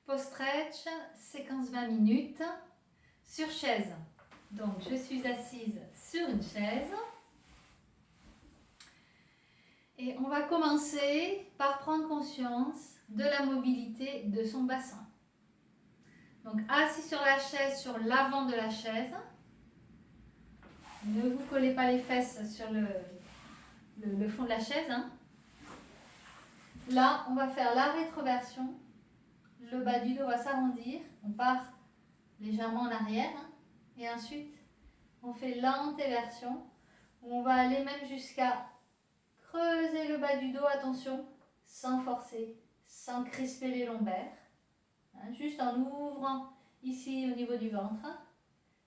Post-stretch, séquence 20 minutes, sur chaise. Donc, je suis assise sur une chaise. Et on va commencer par prendre conscience de la mobilité de son bassin. Donc, assis sur la chaise, sur l'avant de la chaise. Ne vous collez pas les fesses sur le fond de la chaise. Hein. Là, on va faire la rétroversion. Le bas du dos va s'arrondir. On part légèrement en arrière. Hein. Et ensuite, on fait l'antéversion. On va aller même jusqu'à creuser le bas du dos, attention, sans forcer, sans crisper les lombaires. Hein, juste en ouvrant ici au niveau du ventre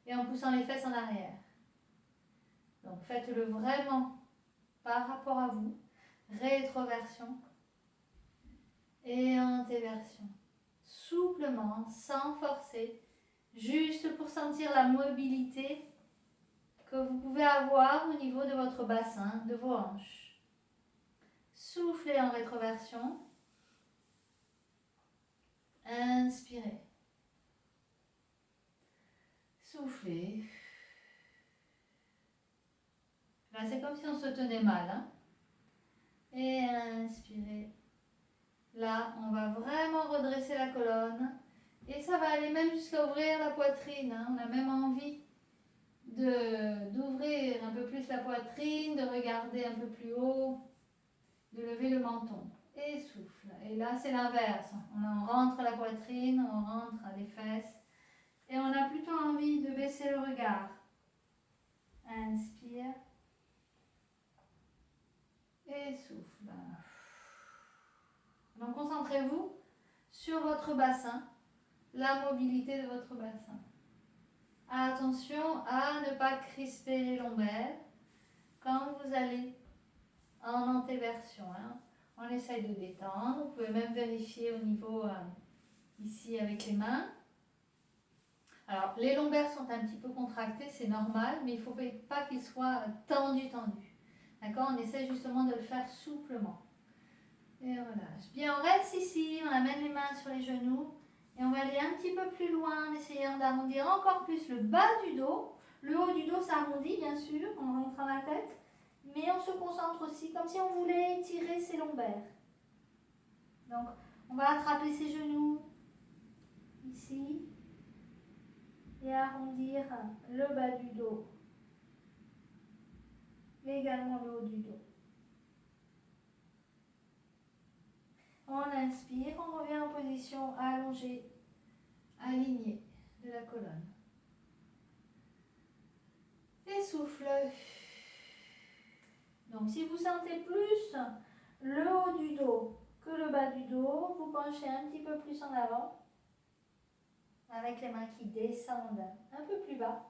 et en poussant les fesses en arrière. Donc faites-le vraiment par rapport à vous. Rétroversion et antéversion. Souplement, sans forcer, juste pour sentir la mobilité que vous pouvez avoir au niveau de votre bassin, de vos hanches. Soufflez en rétroversion. Inspirez. Soufflez. Là, c'est comme si on se tenait mal. Hein? Et inspirez. Là, on va vraiment redresser la colonne. Et ça va aller même jusqu'à ouvrir la poitrine. Hein? On a même envie d'ouvrir un peu plus la poitrine, de regarder un peu plus haut, de lever le menton. Et souffle. Et là, c'est l'inverse. On rentre la poitrine, on rentre les fesses. Et on a plutôt envie de baisser le regard. Inspire. Et souffle. Donc, concentrez-vous sur votre bassin, la mobilité de votre bassin. Attention à ne pas crisper les lombaires quand vous allez en antéversion. Hein. On essaye de détendre. Vous pouvez même vérifier au niveau ici avec les mains. Alors, les lombaires sont un petit peu contractés, c'est normal, mais il ne faut pas qu'ils soient tendus. D'accord? On essaie justement de le faire souplement. Et relâche. Bien, on reste ici, on amène les mains sur les genoux et on va aller un petit peu plus loin en essayant d'arrondir encore plus le bas du dos. Le haut du dos s'arrondit, bien sûr, en rentrant la tête, mais on se concentre aussi comme si on voulait étirer ses lombaires. Donc, on va attraper ses genoux ici et arrondir le bas du dos et également le haut du dos. On inspire, on revient en position allongée, alignée de la colonne. Et souffle. Donc si vous sentez plus le haut du dos que le bas du dos, vous penchez un petit peu plus en avant, avec les mains qui descendent un peu plus bas.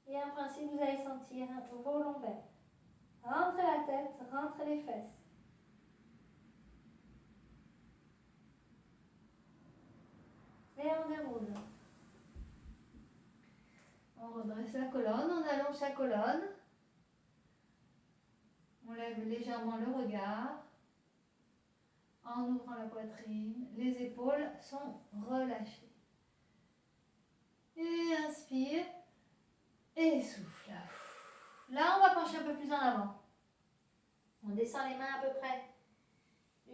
Et en principe, vous allez sentir vos lombaires. Rentrez la tête, rentrez les fesses. Et on déroule. On redresse la colonne, on allonge la colonne. On lève légèrement le regard en ouvrant la poitrine. Les épaules sont relâchées. Et inspire et souffle. Là, on va pencher un peu plus en avant. On descend les mains à peu près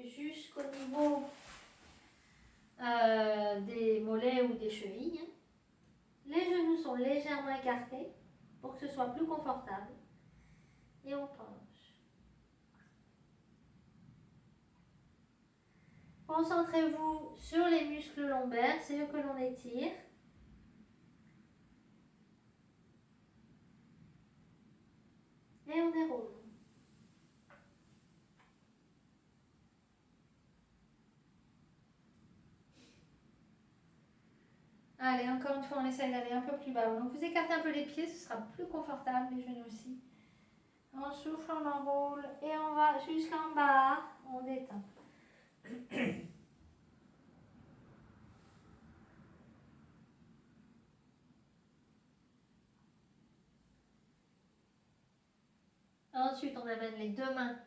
jusqu'au niveau des mollets ou des chevilles. Les genoux sont légèrement écartés pour que ce soit plus confortable. Et on penche. Concentrez-vous sur les muscles lombaires, c'est eux que l'on étire. Et on déroule. Allez, encore une fois, on essaye d'aller un peu plus bas. Donc, vous écartez un peu les pieds, ce sera plus confortable, les genoux aussi. On souffle, on enroule et on va jusqu'en bas, on détend. Ensuite, on amène les deux mains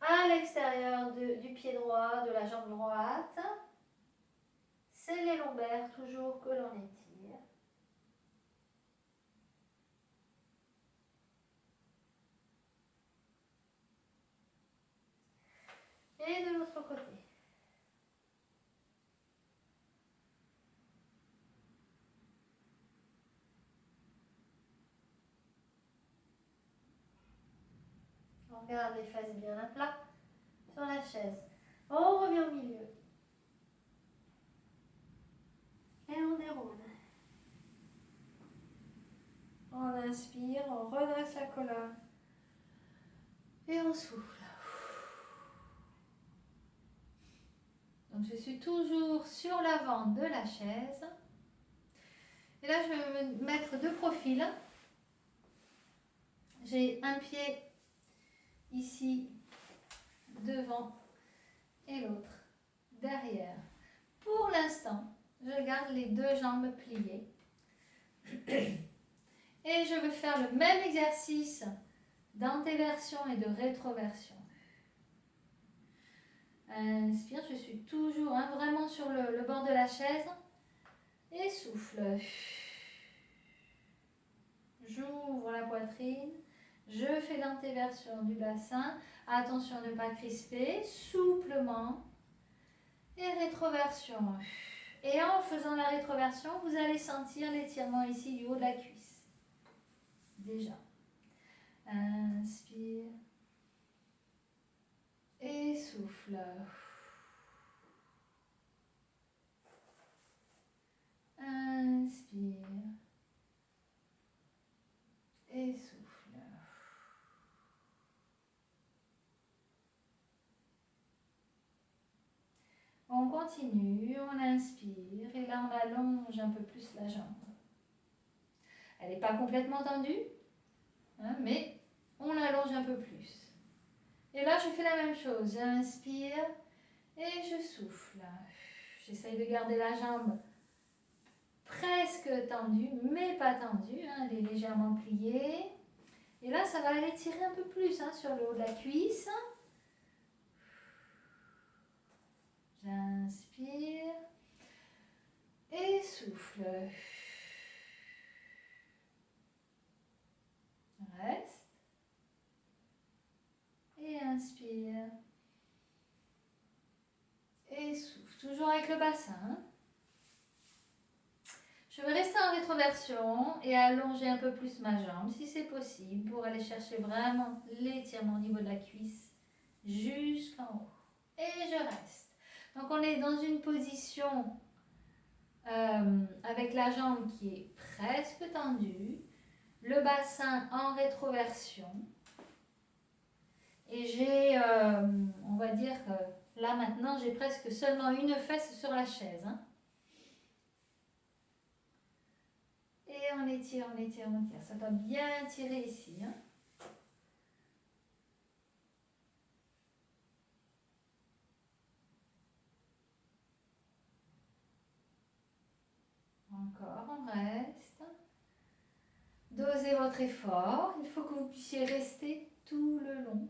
à l'extérieur du pied droit, de la jambe droite. C'est les lombaires toujours que l'on étire. Et de l'autre côté. On garde les fesses bien à plat sur la chaise. On revient au milieu. Et on déroule. On inspire, on redresse la colonne. Et on souffle. Donc je suis toujours sur l'avant de la chaise. Et là, je vais me mettre de profil. J'ai un pied ici devant et l'autre derrière. Pour l'instant, je garde les deux jambes pliées. Et je vais faire le même exercice d'antéversion et de rétroversion. Inspire, je suis toujours vraiment sur le bord de la chaise. Et souffle. J'ouvre la poitrine. Je fais l'antéversion du bassin. Attention à ne pas crisper. Souplement. Et rétroversion. Et en faisant la rétroversion, vous allez sentir l'étirement ici du haut de la cuisse. Déjà. Inspire. Et souffle. Inspire. Et souffle. On continue, on inspire et là on allonge un peu plus la jambe. Elle n'est pas complètement tendue, hein, mais on l'allonge un peu plus. Et là je fais la même chose, j'inspire et je souffle. J'essaye de garder la jambe presque tendue, mais pas tendue, hein, elle est légèrement pliée. Et là ça va aller tirer un peu plus sur le haut de la cuisse. J'inspire et souffle. Reste. Et inspire. Et souffle. Toujours avec le bassin. Je vais rester en rétroversion et allonger un peu plus ma jambe si c'est possible pour aller chercher vraiment l'étirement au niveau de la cuisse jusqu'en haut. Et je reste. Donc on est dans une position avec la jambe qui est presque tendue, le bassin en rétroversion. Et j'ai, on va dire que là maintenant, j'ai presque seulement une fesse sur la chaise. Et on étire, on étire, on étire. Ça doit bien tirer ici. Encore, on reste. Dosez votre effort. Il faut que vous puissiez rester tout le long.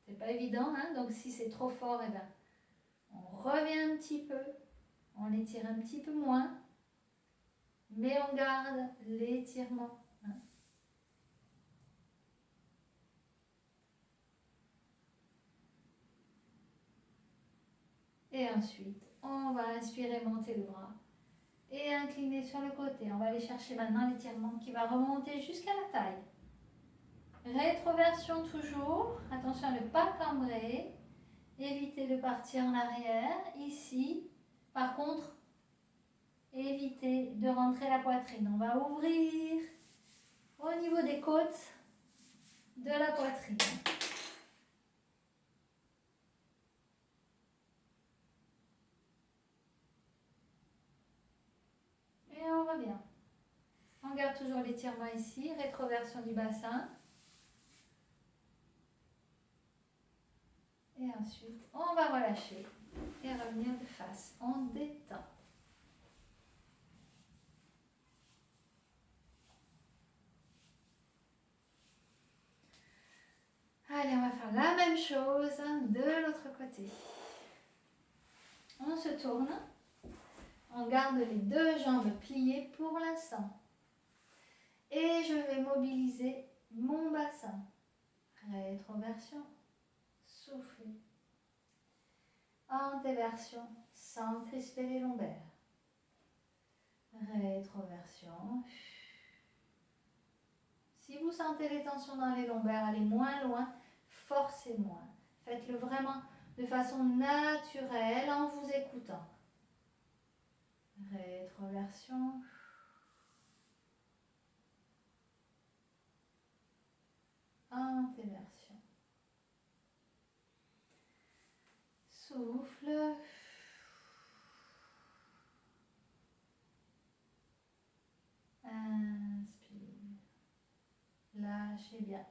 C'est pas évident, donc si c'est trop fort, eh ben, on revient un petit peu. On l'étire un petit peu moins. Mais on garde l'étirement. Et ensuite, on va inspirer, monter le bras. Et incliner sur le côté. On va aller chercher maintenant l'étirement qui va remonter jusqu'à la taille. Rétroversion toujours. Attention à ne pas cambrer. Évitez de partir en arrière. Ici, par contre, évitez de rentrer la poitrine. On va ouvrir au niveau des côtes de la poitrine. Et on revient. On garde toujours l'étirement ici, rétroversion du bassin. Et ensuite, on va relâcher et revenir de face. On détend. Allez, on va faire la même même chose de l'autre côté. On se tourne. On garde les deux jambes pliées pour l'instant. Et je vais mobiliser mon bassin. Rétroversion. Soufflez. Antéversion, sans crisper les lombaires. Rétroversion. Si vous sentez les tensions dans les lombaires, allez moins loin, forcez moins. Faites-le vraiment de façon naturelle en vous écoutant. Rétroversion. Antéversion. Souffle. Inspire. Lâchez bien.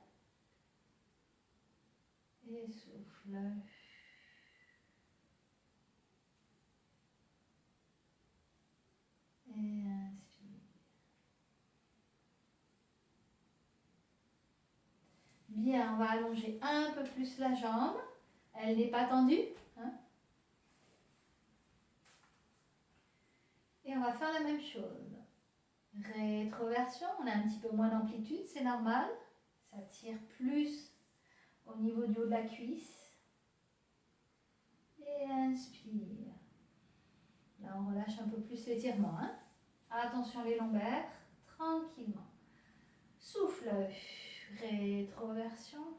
Et souffle. Et inspire. Bien, on va allonger un peu plus la jambe. Elle n'est pas tendue. Hein? Et on va faire la même chose. Rétroversion, on a un petit peu moins d'amplitude, c'est normal. Ça tire plus au niveau du haut de la cuisse. Et inspire. Là, on relâche un peu plus l'étirement. Hein? Attention les lombaires, tranquillement. Souffle. Rétroversion.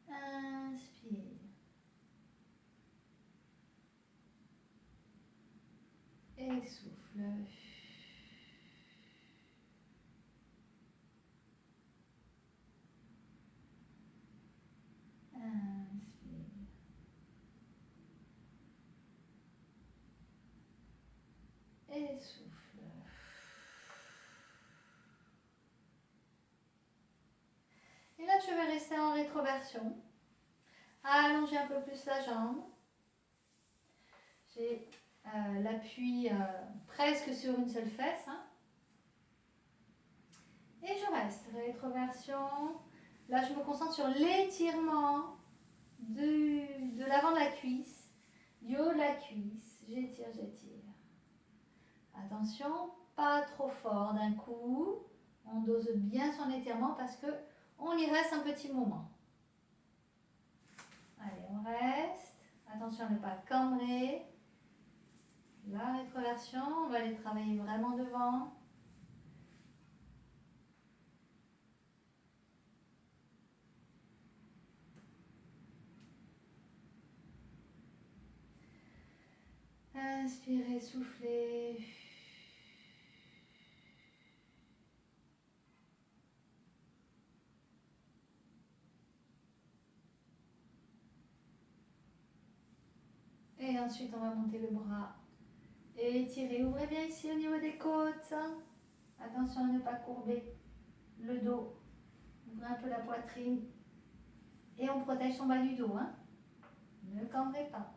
Inspire. Et souffle. Inspire. Et souffle. Et là, je vais rester en rétroversion. Allonger un peu plus la jambe. J'ai l'appui presque sur une seule fesse. Hein. Et je reste. Rétroversion. Là, je me concentre sur l'étirement de l'avant de la cuisse, du haut de la cuisse. J'étire, j'étire. Attention, pas trop fort d'un coup. On dose bien son étirement parce qu'on y reste un petit moment. Allez, on reste. Attention à ne pas cambrer. La rétroversion, on va aller travailler vraiment devant. Inspirez, soufflez. Et ensuite, on va monter le bras. Et étirez, ouvrez bien ici au niveau des côtes. Attention à ne pas courber le dos. Ouvrez un peu la poitrine. Et on protège son bas du dos. Hein. Ne cambrez pas.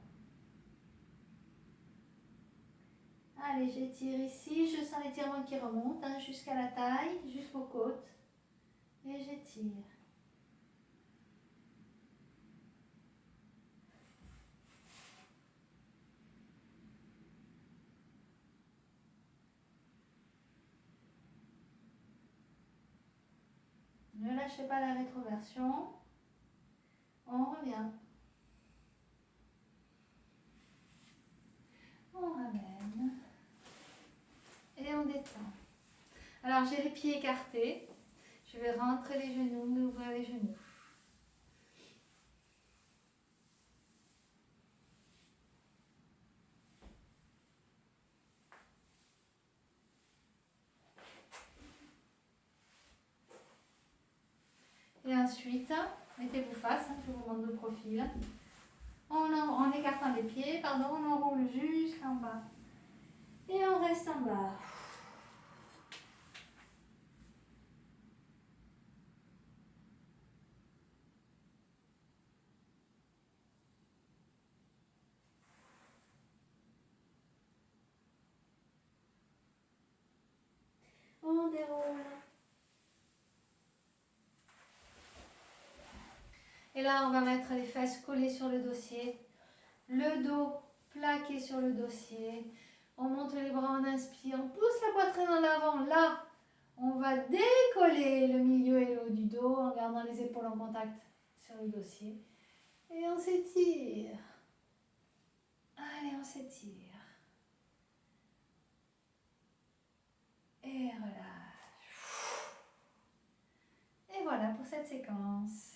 Allez, j'étire ici. Je sens l'étirement qui remonte hein, jusqu'à la taille, jusqu'aux côtes. Et j'étire. Ne lâchez pas la rétroversion. On revient. On ramène. Et on détend. Alors j'ai les pieds écartés. Je vais rentrer les genoux et ouvrir les genoux. Et ensuite, mettez-vous face, hein, je vous montre de profil. En écartant les pieds, pardon, on enroule jusqu'en bas. Et on reste en bas. On déroule. Et là, on va mettre les fesses collées sur le dossier, le dos plaqué sur le dossier. On monte les bras, on inspire, on pousse la poitrine en avant. Là, on va décoller le milieu et le haut du dos en gardant les épaules en contact sur le dossier. Et on s'étire. Allez, on s'étire. Et relâche. Et voilà pour cette séquence.